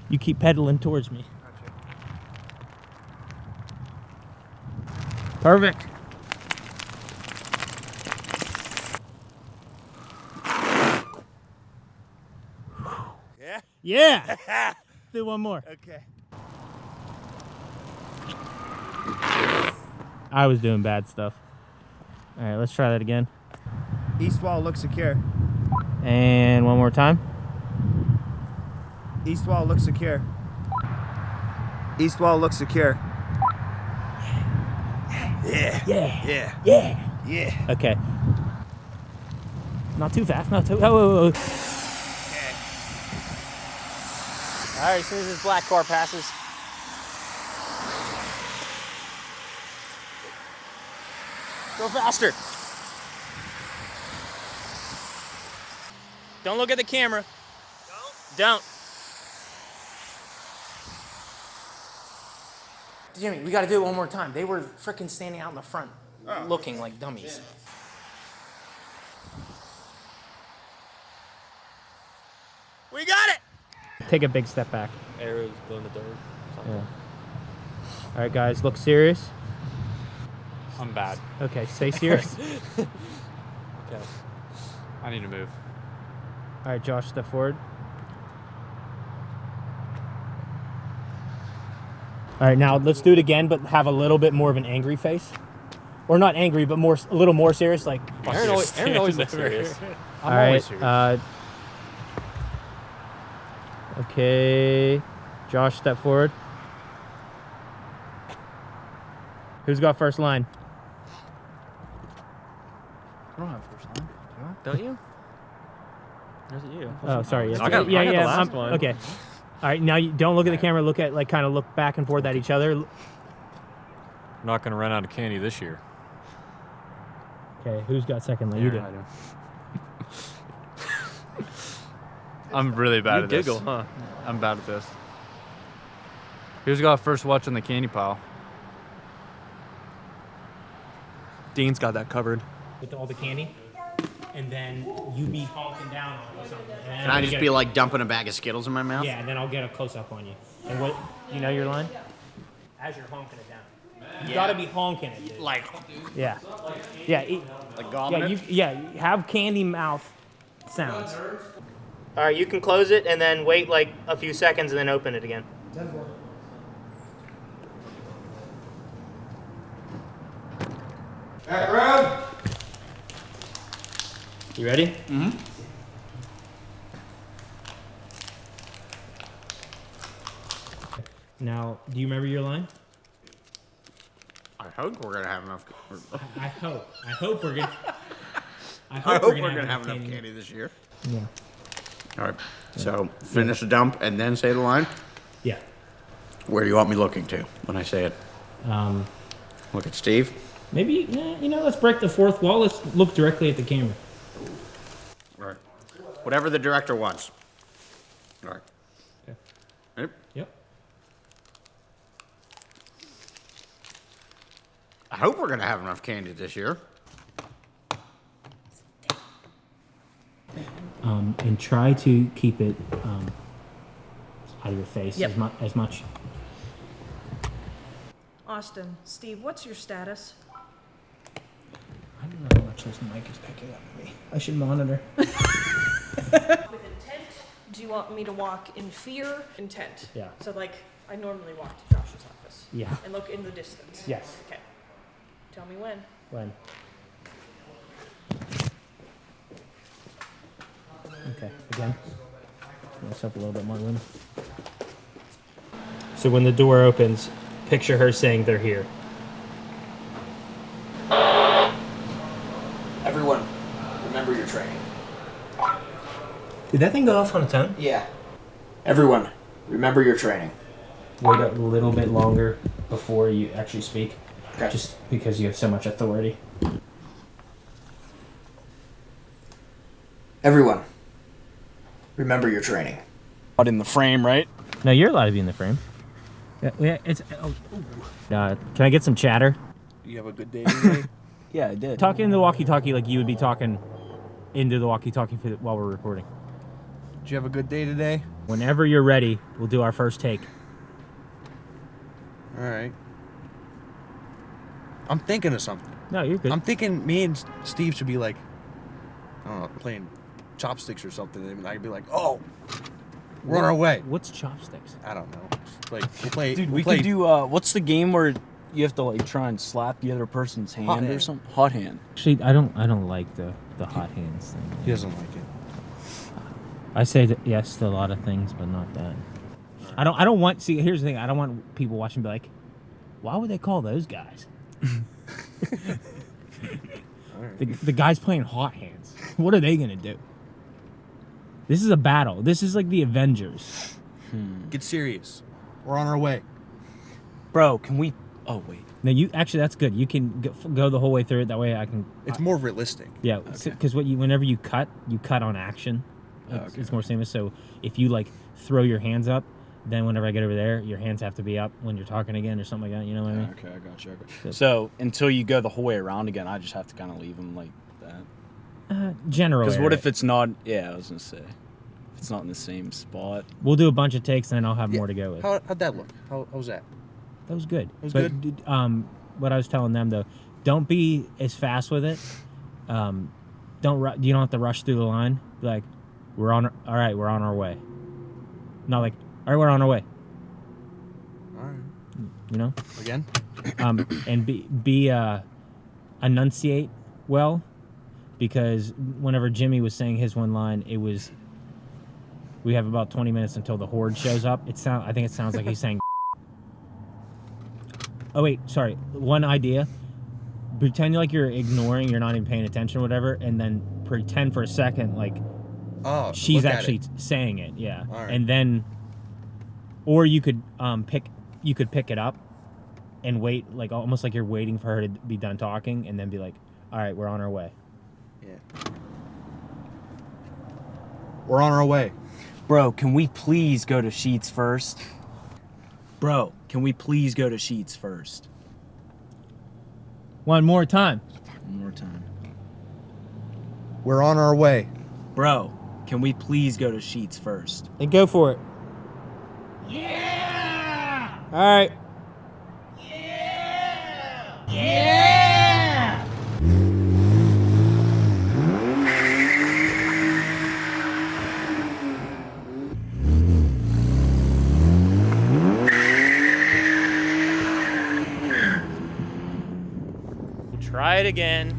You keep pedaling towards me. Perfect. Yeah? Yeah. Do one more. Okay. I was doing bad stuff. All right, let's try that again. East wall looks secure. And one more time. East wall looks secure. East wall looks secure. Yeah. Yeah. Yeah. Yeah. Yeah. Okay. Not too fast. Not too. Oh. Okay. All right. As soon as this black car passes. Go faster. Don't look at the camera. Don't. Jimmy, we got to do it one more time. They were freaking standing out in the front, looking like dummies. We got it! Take a big step back. Arrows glow in the dark. Yeah. All right, guys, look serious. I'm bad. Okay, stay serious. Okay. I need to move. All right, Josh, step forward. All right, now let's do it again, but have a little bit more of an angry face. Or not angry, but a little more serious, like. Aaron always looks serious. I'm always serious. Okay, Josh, step forward. Who's got first line? I don't have first line. Don't you? There's you. Oh, sorry. I got the last one. Okay. All right, now you don't look at the camera. Look at, kind of look back and forth at each other. I'm not going to run out of candy this year. Okay, who's got second line? You do. I do. I'm really bad at this. You giggle, huh? I'm bad at this. Who's got first watch on the candy pile? Dean's got that covered. With all the candy, and then you be honking down on it or something. Can I just be like dumping a bag of Skittles in my mouth? Yeah, and then I'll get a close up on you. And what? You know your line? As you're honking it down. You gotta be honking it, dude. Like, Yeah. Yeah. like gobbling it? Have candy mouth sounds. All right, you can close it and then wait like a few seconds and then open it again. Back around. You ready? Mm-hmm. Now, do you remember your line? I hope we're gonna have enough. I hope we're gonna. I hope we're gonna have enough candy this year. Yeah. All right. So finish the dump and then say the line. Yeah. Where do you want me looking to when I say it? Look at Steve. Maybe let's break the fourth wall. Let's look directly at the camera. All right. Whatever the director wants. All right. Okay. Yep. Yep. I hope we're gonna have enough candy this year. And try to keep it out of your face Yep. as much. Austin, Steve, what's your status? I don't know how much this mic is picking up of me. I should monitor. With intent? Do you want me to walk in fear? Intent. Yeah. So like, I normally walk to Josh's office. Yeah. And look in the distance. Yes. Okay. Tell me when. When? Okay, again. Give myself a little bit more room. So when the door opens, picture her saying they're here. Everyone, remember your training. Did that thing go off on its own? Yeah. Everyone, remember your training. Wait a little bit longer before you actually speak. Okay. Just because you have so much authority. Everyone, remember your training. Out in the frame, right? No, you're allowed to be in the frame. Yeah, it's. Can I get some chatter? You have a good day today? Yeah, I did. Talk into the walkie-talkie like you would be talking into the walkie-talkie while we're recording. Did you have a good day today? Whenever you're ready, we'll do our first take. All right. I'm thinking of something. No, you're good. I'm thinking me and Steve should be like, I don't know, playing chopsticks or something. And I could be like, oh, we're on our way. What's chopsticks? I don't know. Like, we'll play. Dude, we'll we play, could do, what's the game where you have to, like, try and slap the other person's hand or hand. something? Hot hand. Actually, I don't like the hot hands thing. He doesn't like it. I say that yes to a lot of things, but not that. I don't want. See, here's the thing. I don't want people watching and be like, why would they call those guys? The guys playing hot hands. What are they gonna do? This is a battle. This is like the Avengers. Get serious. We're on our way. Bro, can we... Oh, wait. No, you actually that's good. You can go the whole way through it. That way I can. It's more realistic. Yeah, because whenever you cut on action. It's more seamless. So if you like throw your hands up, then whenever I get over there, your hands have to be up when you're talking again or something like that. You know what I mean? Okay, I got you. So until you go the whole way around again, I just have to kind of leave them like that. Generally. Because what if it's not? Yeah, I was gonna say, if it's not in the same spot. We'll do a bunch of takes, and then I'll have more to go with. How'd that look? How was that? That was good. That was good. What I was telling them though, don't be as fast with it. You don't have to rush through the line. Be like, we're on our way. Not like, all right, we're on our way. All right. You know. Again. And be enunciate well, because whenever Jimmy was saying his one line, it was, we have about 20 minutes until the horde shows up. I think it sounds like he's saying. Oh wait, sorry. One idea. Pretend like you're ignoring, you're not even paying attention or whatever, and then pretend for a second like she's actually saying it, yeah. Right. And then, or you could pick it up and wait, like almost like you're waiting for her to be done talking, and then be like, all right, we're on our way. Yeah. We're on our way. Bro, can we please go to Sheets first? Bro, can we please go to Sheets first? One more time. One more time. We're on our way. Bro, can we please go to Sheets first? And go for it. Yeah! All right. Yeah! Yeah! Try it again.